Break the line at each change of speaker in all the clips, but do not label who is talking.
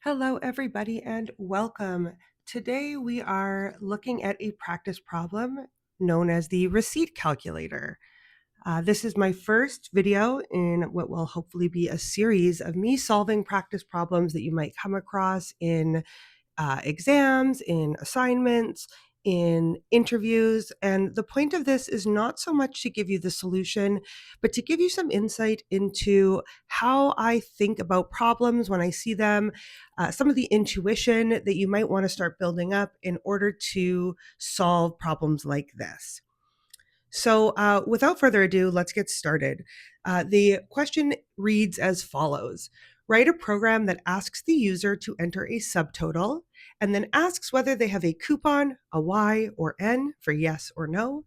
Hello, everybody, and welcome. Today we are looking at a practice problem known as the receipt calculator. This is my first video in what will hopefully be a series of me solving practice problems that you might come across in exams, in assignments, in interviews. And the point of this is not so much to give you the solution, but to give you some insight into how I think about problems when I see them, some of the intuition that you might want to start building up in order to solve problems like this. So, without further ado, let's get started. The question reads as follows. Write a program that asks the user to enter a subtotal and then asks whether they have a coupon, a Y, or N for yes or no.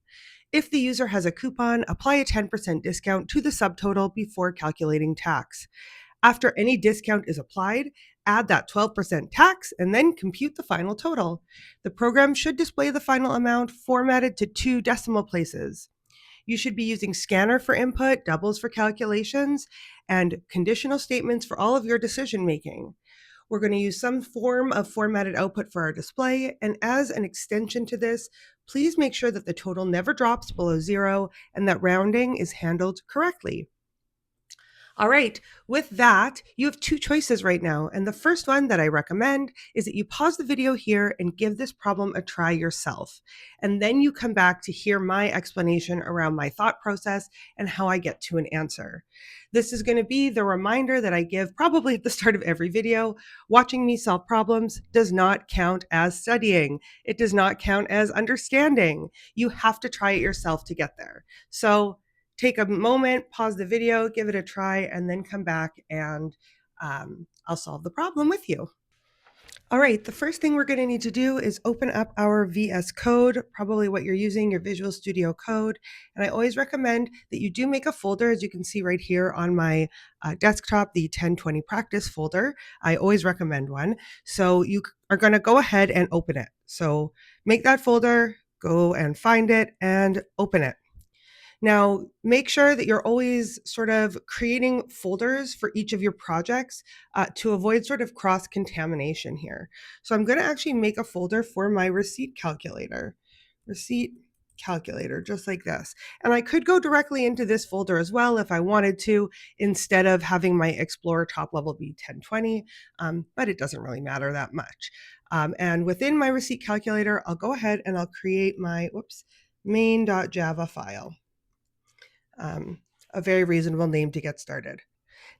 If the user has a coupon, apply a 10% discount to the subtotal before calculating tax. After any discount is applied, add that 12% tax and then compute the final total. The program should display the final amount formatted to 2 decimal places. You should be using scanner for input, doubles for calculations, and conditional statements for all of your decision making. We're going to use some form of formatted output for our display, and as an extension to this, please make sure that the total never drops below 0 and that rounding is handled correctly. All right, with that, you have 2 choices right now. And the first one that I recommend is that you pause the video here and give this problem a try yourself. And then you come back to hear my explanation around my thought process and how I get to an answer. This is going to be the reminder that I give probably at the start of every video. Watching me solve problems does not count as studying. It does not count as understanding. You have to try it yourself to get there. So take a moment, pause the video, give it a try, and then come back and I'll solve the problem with you. All right, the first thing we're going to need to do is open up our VS Code, probably what you're using, your Visual Studio Code. And I always recommend that you do make a folder, as you can see right here on my desktop, the 1020 practice folder. I always recommend one. So you are going to go ahead and open it. So make that folder, go and find it, and open it. Now, make sure that you're always sort of creating folders for each of your projects to avoid sort of cross-contamination here. So I'm going to actually make a folder for my receipt calculator, just like this. And I could go directly into this folder as well if I wanted to, instead of having my Explorer top level be 1020, but it doesn't really matter that much. And within my receipt calculator, I'll go ahead and I'll create my, main.java file. A very reasonable name to get started.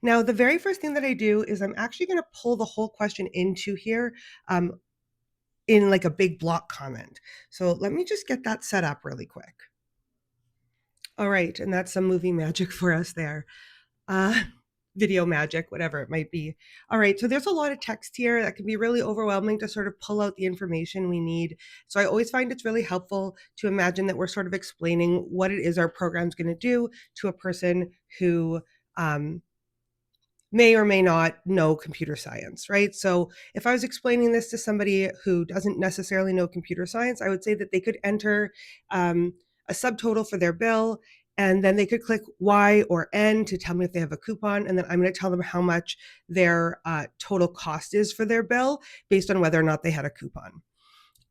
Now, the very first thing that I do is I'm actually going to pull the whole question into here in like a big block comment. So let me just get that set up really quick. All right, and that's some movie magic for us there. Video magic, whatever it might be. All right, so there's a lot of text here that can be really overwhelming to sort of pull out the information we need. So I always find it's really helpful to imagine that we're sort of explaining what it is our program's going to do to a person who may or may not know computer science, right? So if I was explaining this to somebody who doesn't necessarily know computer science, I would say that they could enter a subtotal for their bill, and then they could click Y or N to tell me if they have a coupon, and then I'm going to tell them how much their total cost is for their bill based on whether or not they had a coupon.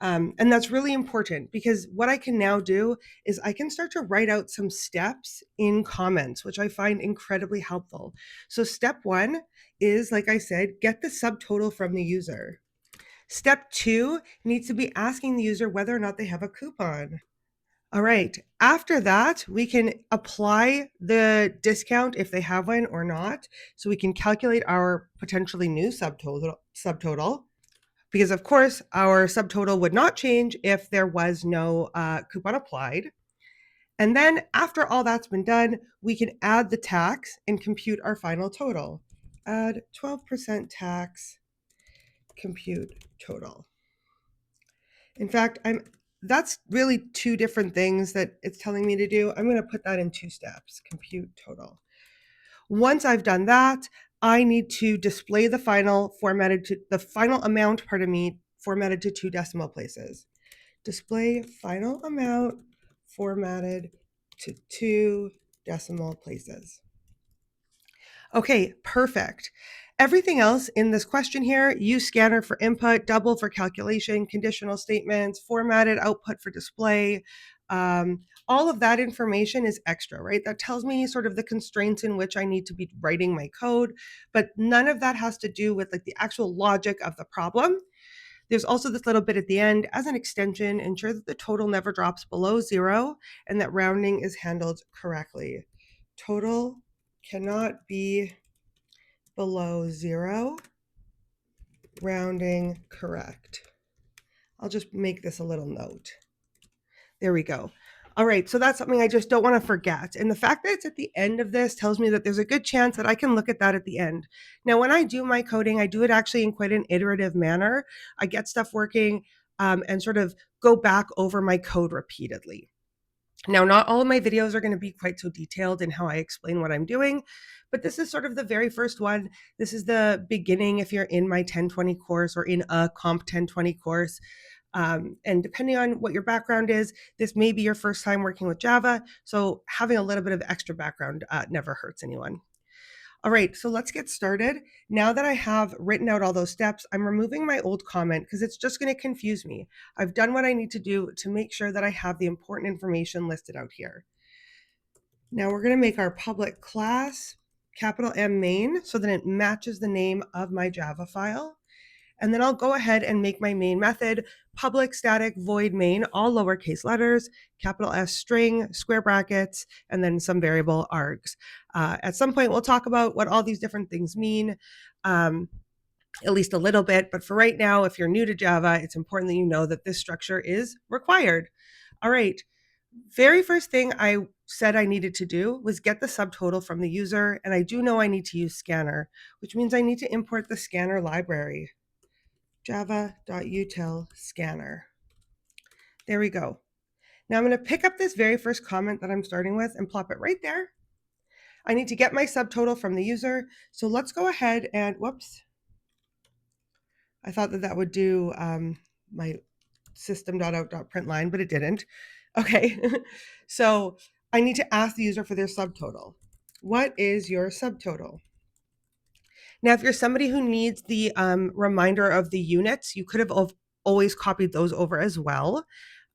And that's really important because what I can now do is I can start to write out some steps in comments, which I find incredibly helpful. So step 1 is, like I said, get the subtotal from the user. Step 2 needs to be asking the user whether or not they have a coupon. All right. After that, we can apply the discount if they have one or not. So we can calculate our potentially new subtotal. Because of course, our subtotal would not change if there was no coupon applied. And then after all that's been done, we can add the tax and compute our final total. Add 12% tax, compute total. In fact, that's really 2 different things that it's telling me to do. I'm going to put that in 2 steps, compute total. Once I've done that, I need to display the final amount, formatted to 2 decimal places. Display final amount formatted to 2 decimal places. Okay, perfect. Everything else in this question here, use scanner for input, double for calculation, conditional statements, formatted output for display. All of that information is extra, right? That tells me sort of the constraints in which I need to be writing my code, but none of that has to do with like the actual logic of the problem. There's also this little bit at the end as an extension, ensure that the total never drops below 0 and that rounding is handled correctly. Total cannot be below 0, rounding correct. I'll just make this a little note. There we go. All right, so that's something I just don't want to forget. And the fact that it's at the end of this tells me that there's a good chance that I can look at that at the end. Now, when I do my coding, I do it actually in quite an iterative manner. I get stuff working and sort of go back over my code repeatedly. Now, not all of my videos are going to be quite so detailed in how I explain what I'm doing, but this is sort of the very first one. This is the beginning if you're in my 1020 course or in a Comp 1020 course. And depending on what your background is, this may be your first time working with Java. So having a little bit of extra background never hurts anyone. All right, so let's get started. Now that I have written out all those steps, I'm removing my old comment because it's just going to confuse me. I've done what I need to do to make sure that I have the important information listed out here. Now we're going to make our public class capital M main so that it matches the name of my Java file. And then I'll go ahead and make my main method public static void main, all lowercase letters, capital S string, square brackets, and then some variable args. At some point, we'll talk about what all these different things mean, at least a little bit. But for right now, if you're new to Java, it's important that you know that this structure is required. All right. Very first thing I said I needed to do was get the subtotal from the user. And I do know I need to use scanner, which means I need to import the scanner library. Java.util scanner. There we go. Now I'm going to pick up this very first comment that I'm starting with and plop it right there. I need to get my subtotal from the user. So let's go ahead and, whoops. I thought that would do my system.out.println, but it didn't. Okay, so I need to ask the user for their subtotal. What is your subtotal? Now, if you're somebody who needs the reminder of the units, you could have always copied those over as well.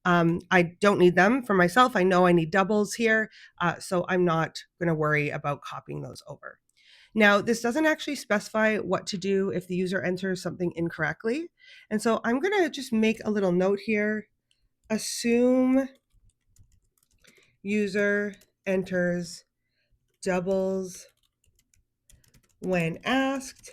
I don't need them for myself. I know I need doubles here, so I'm not going to worry about copying those over. Now, this doesn't actually specify what to do if the user enters something incorrectly. And so I'm going to just make a little note here. Assume user enters doubles when asked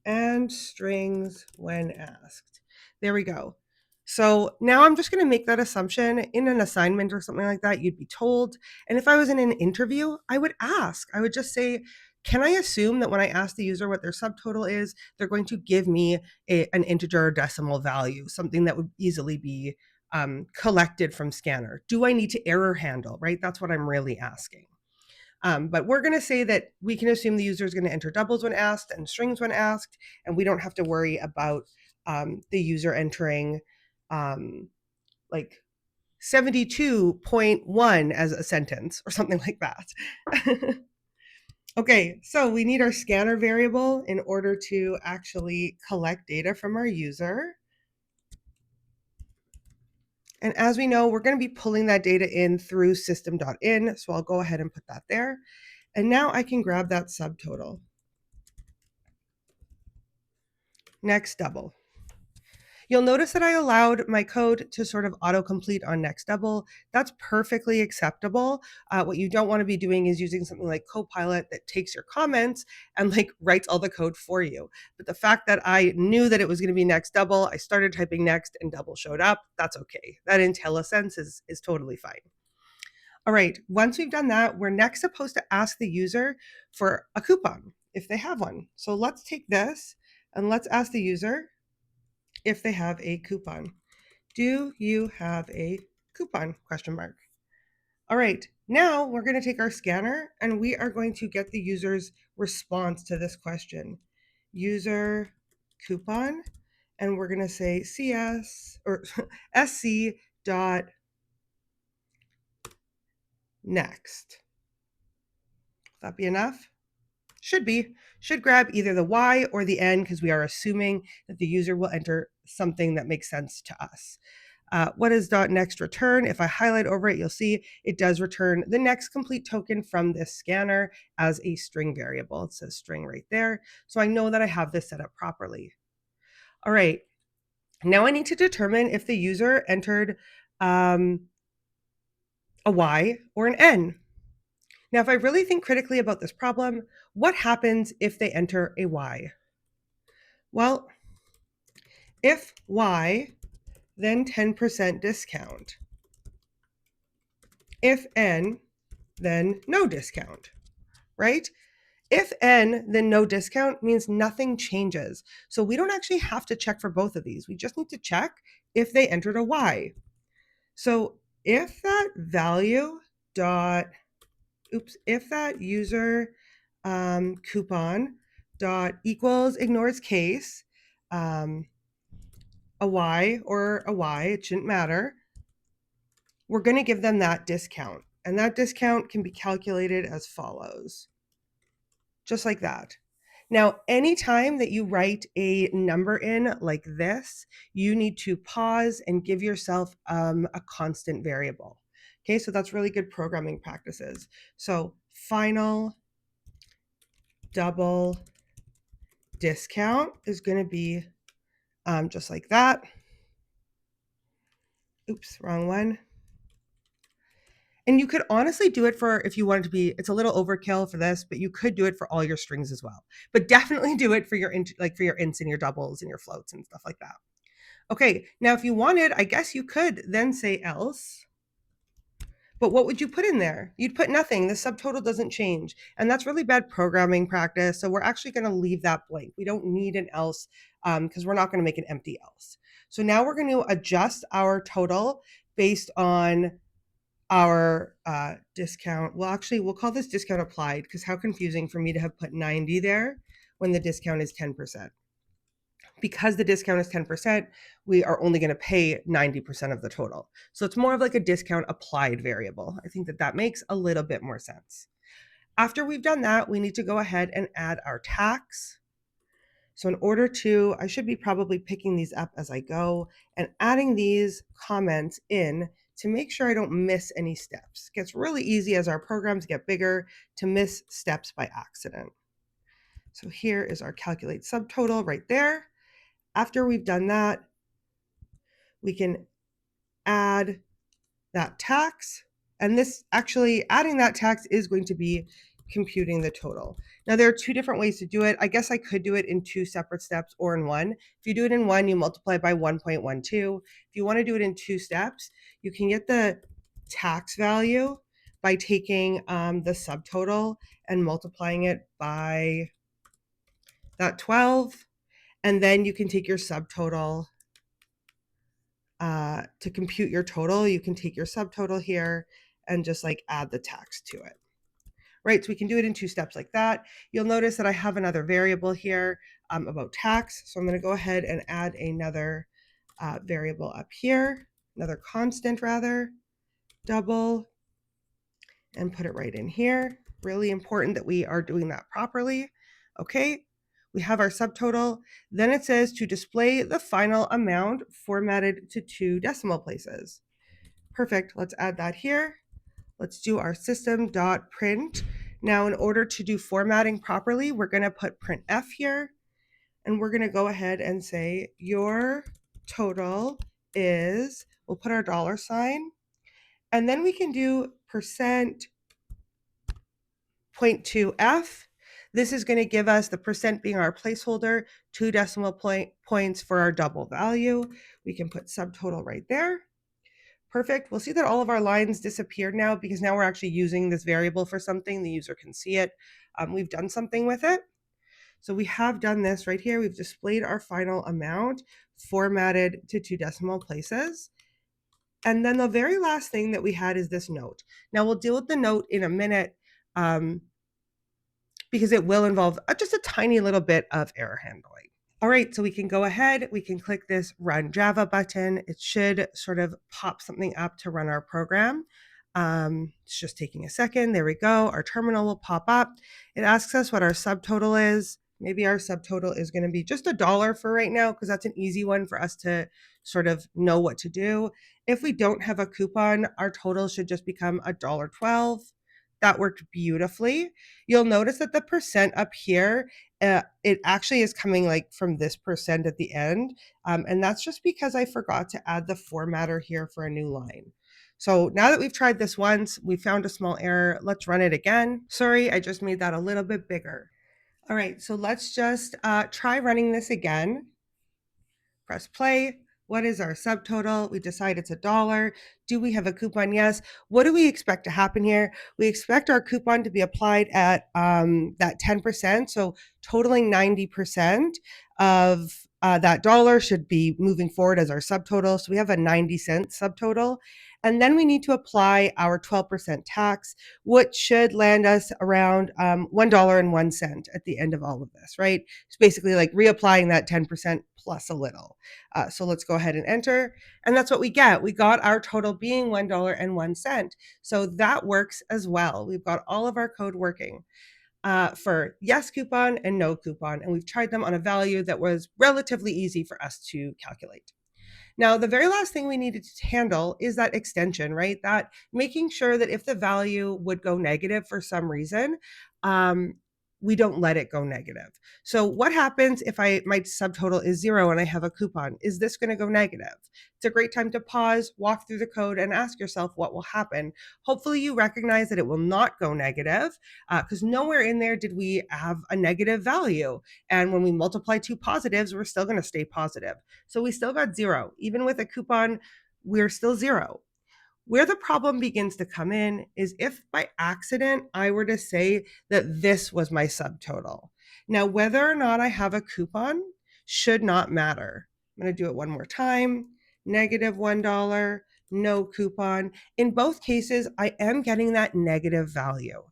and strings when asked. There we go. So now I'm just going to make that assumption in an assignment or something like that. You'd be told. And if I was in an interview, I would ask. I would just say, can I assume that when I ask the user what their subtotal is, they're going to give me an integer or decimal value, something that would easily be collected from scanner? Do I need to error handle, right? That's what I'm really asking. But we're going to say that we can assume the user is going to enter doubles when asked and strings when asked, and we don't have to worry about the user entering like 72.1 as a sentence or something like that. Okay, so we need our scanner variable in order to actually collect data from our user. And as we know, we're going to be pulling that data in through system.in. So I'll go ahead and put that there. And now I can grab that subtotal. Next double. You'll notice that I allowed my code to sort of autocomplete on next double. That's perfectly acceptable. What you don't want to be doing is using something like Copilot that takes your comments and like writes all the code for you. But the fact that I knew that it was going to be next double, I started typing next and double showed up. That's okay. That IntelliSense is totally fine. All right, once we've done that, we're next supposed to ask the user for a coupon if they have one. So let's take this and let's ask the user if they have a coupon. Do you have a coupon? Question mark. All right, now we're going to take our scanner and we are going to get the user's response to this question. User coupon, and we're going to say CS or SC dot next. Will that be enough? should grab either the Y or the N because we are assuming that the user will enter something that makes sense to us. What does .next return? If I highlight over it, you'll see it does return the next complete token from this scanner as a string variable. It says string right there. So I know that I have this set up properly. All right, now I need to determine if the user entered a Y or an N. Now, if I really think critically about this problem, what happens if they enter a Y? Well, if Y, then 10% discount. If N, then no discount, right? If N, then no discount means nothing changes. So we don't actually have to check for both of these. We just need to check if they entered a Y. So if that value dot, if that user coupon dot equals ignores case, a Y or a Y, it shouldn't matter, we're going to give them that discount. And that discount can be calculated as follows, just like that. Now, anytime that you write a number in like this, you need to pause and give yourself a constant variable. Okay, so that's really good programming practices. So final double discount is going to be just like that. Oops, wrong one. And you could honestly do it for, if you wanted to be, it's a little overkill for this, but you could do it for all your strings as well. But definitely do it for your for your ints and your doubles and your floats and stuff like that. Okay, now if you wanted, I guess you could then say else. But what would you put in there? You'd put nothing. The subtotal doesn't change. And that's really bad programming practice. So we're actually going to leave that blank. We don't need an else because we're not going to make an empty else. So now we're going to adjust our total based on our discount. Well, actually, we'll call this discount applied because how confusing for me to have put 90 there when the discount is 10%. Because the discount is 10%, we are only going to pay 90% of the total. So it's more of like a discount applied variable. I think that that makes a little bit more sense. After we've done that, we need to go ahead and add our tax. So in order to, I should be probably picking these up as I go and adding these comments in to make sure I don't miss any steps. It gets really easy as our programs get bigger to miss steps by accident. So here is our calculate subtotal right there. After we've done that, we can add that tax. And this actually, adding that tax is going to be computing the total. Now, there are two different ways to do it. I guess I could do it in two separate steps or in one. If you do it in one, you multiply by 1.12. If you want to do it in two steps, you can get the tax value by taking the subtotal and multiplying it by that 12. And then you can take your subtotal to compute your total. You can take your subtotal here and just like add the tax to it. Right, so we can do it in two steps like that. You'll notice that I have another variable here about tax. So I'm going to go ahead and add another variable up here, another constant rather, double, and put it right in here. Really important that we are doing that properly. Okay, we have our subtotal. Then it says to display the final amount formatted to 2 decimal places. Perfect, let's add that here. Let's do our system.print. Now, in order to do formatting properly, we're going to put printf here, and we're going to go ahead and say your total is, we'll put our $sign, and then we can do %.2f. This is going to give us the percent being our placeholder, 2 decimal points for our double value. We can put subtotal right there. Perfect. We'll see that all of our lines disappeared now because now we're actually using this variable for something. The user can see it. We've done something with it. So we have done this right here. We've displayed our final amount formatted to 2 decimal places. And then the very last thing that we had is this note. Now we'll deal with the note in a minute because it will involve just a tiny little bit of error handling. All right, so we can go ahead, we can click this Run Java button. It should sort of pop something up to run our program. It's just taking a second. There we go. Our terminal will pop up. It asks us what our subtotal is. Maybe our subtotal is going to be just $1 for right now, because that's an easy one for us to sort of know what to do. If we don't have a coupon, our total should just become $1.12. That worked beautifully. You'll notice that the percent up here, it actually is coming like from this percent at the end. And that's just because I forgot to add the formatter here for a new line. So now that we've tried this once, we found a small error. Let's run it again. Sorry, I just made that a little bit bigger. All right, so let's just try running this again. Press play. What is our subtotal? We decide it's $1. Do we have a coupon? Yes. What do we expect to happen here? We expect our coupon to be applied at that 10%. So totaling 90% of that dollar should be moving forward as our subtotal. So we have a 90-cent subtotal. And then we need to apply our 12% tax, which should land us around $1.01 at the end of all of this, right? It's basically like reapplying that 10% plus a little. So let's go ahead and enter. And that's what we get. We got our total being $1.01. So that works as well. We've got all of our code working for yes coupon and no coupon. And we've tried them on a value that was relatively easy for us to calculate. Now, the very last thing we needed to handle is that extension, right? That making sure that if the value would go negative for some reason, we don't let it go negative. So what happens if my subtotal is 0 and I have a coupon? Is this going to go negative? It's a great time to pause, walk through the code, and ask yourself what will happen. Hopefully you recognize that it will not go negative, because nowhere in there did we have a negative value. And when we multiply two positives, we're still going to stay positive. So we still got 0. Even with a coupon, we're still 0. Where the problem begins to come in is if by accident I were to say that this was my subtotal. Now, whether or not I have a coupon should not matter. I'm going to do it one more time. Negative $1, no coupon. In both cases, I am getting that negative value.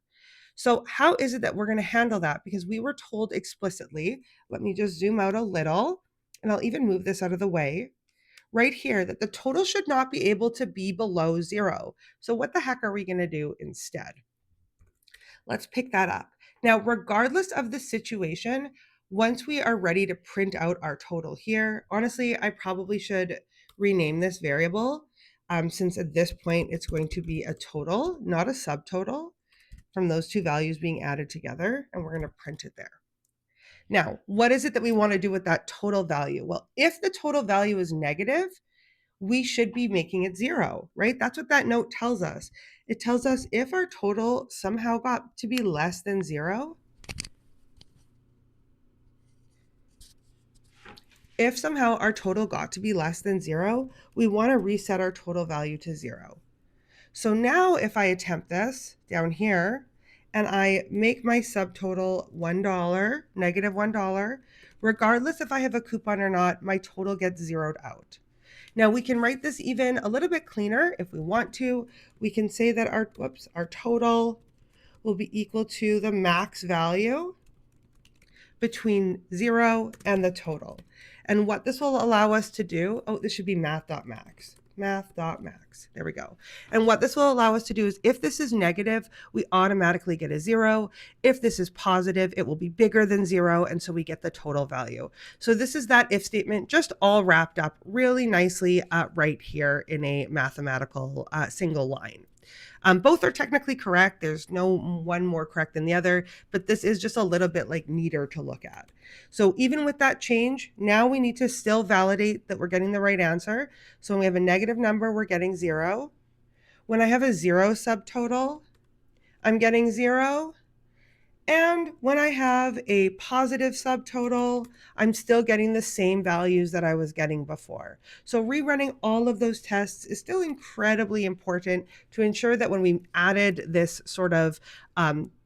So how is it that we're going to handle that? Because we were told explicitly, let me just zoom out a little, and I'll even move this out of the way, right here, that the total should not be able to be below 0. So what the heck are we going to do instead? Let's pick that up. Now, regardless of the situation, once we are ready to print out our total here, honestly, I probably should rename this variable, since at this point it's going to be a total, not a subtotal, from those two values being added together, and we're going to print it there. Now, what is it that we want to do with that total value? Well, if the total value is negative, we should be making it 0, right? That's what that note tells us. It tells us if our total somehow got to be less than 0, if somehow our total got to be less than 0, we want to reset our total value to 0. So now if I attempt this down here, and I make my subtotal $1, negative $1, regardless if I have a coupon or not, my total gets zeroed out. Now we can write this even a little bit cleaner if we want to. We can say that our total will be equal to the max value between 0 and the total. And what this will allow us to do, this should be math.max. Math.max. There we go. And what this will allow us to do is if this is negative, we automatically get a 0. If this is positive, it will be bigger than 0. And so we get the total value. So this is that if statement just all wrapped up really nicely right here in a mathematical single line. Both are technically correct. There's no one more correct than the other, but this is just a little bit like neater to look at. So even with that change, now we need to still validate that we're getting the right answer. So when we have a negative number, we're getting 0. When I have a 0 subtotal, I'm getting 0. And when I have a positive subtotal, I'm still getting the same values that I was getting before. So rerunning all of those tests is still incredibly important to ensure that when we added this sort of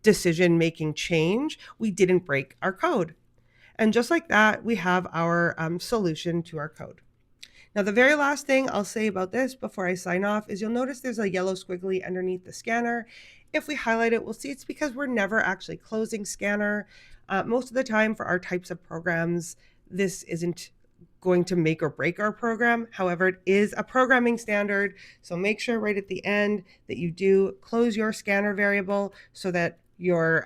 decision-making change, we didn't break our code. And just like that, we have our solution to our code. Now, the very last thing I'll say about this before I sign off is you'll notice there's a yellow squiggly underneath the scanner. If we highlight it, we'll see it's because we're never actually closing scanner. Most of the time for our types of programs, this isn't going to make or break our program. However, it is a programming standard, so make sure right at the end that you do close your scanner variable so that your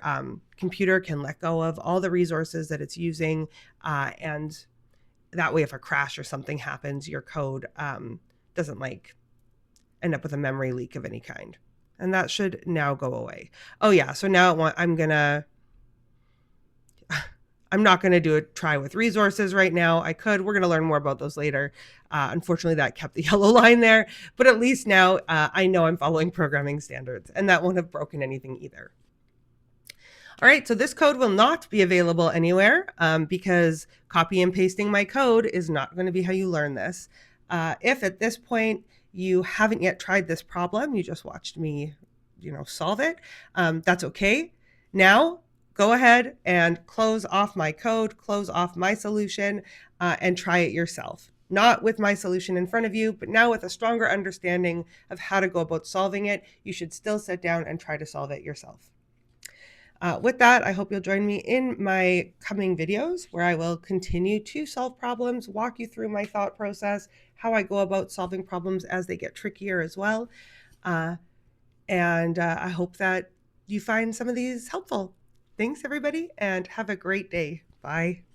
computer can let go of all the resources that it's using, and that way if a crash or something happens, your code doesn't like end up with a memory leak of any kind. And that should now go away. Oh yeah, so now I'm not going to do a try with resources right now. I could. We're going to learn more about those later. Unfortunately, that kept the yellow line there. But at least now I know I'm following programming standards, and that won't have broken anything either. All right, so this code will not be available anywhere because copy and pasting my code is not going to be how you learn this. If at this point you haven't yet tried this problem, you just watched me, solve it, that's okay. Now, go ahead and close off my code, close off my solution, and try it yourself. Not with my solution in front of you, but now with a stronger understanding of how to go about solving it, you should still sit down and try to solve it yourself. With that, I hope you'll join me in my coming videos where I will continue to solve problems, walk you through my thought process, how I go about solving problems as they get trickier as well. And I hope that you find some of these helpful. Thanks, everybody, and have a great day. Bye.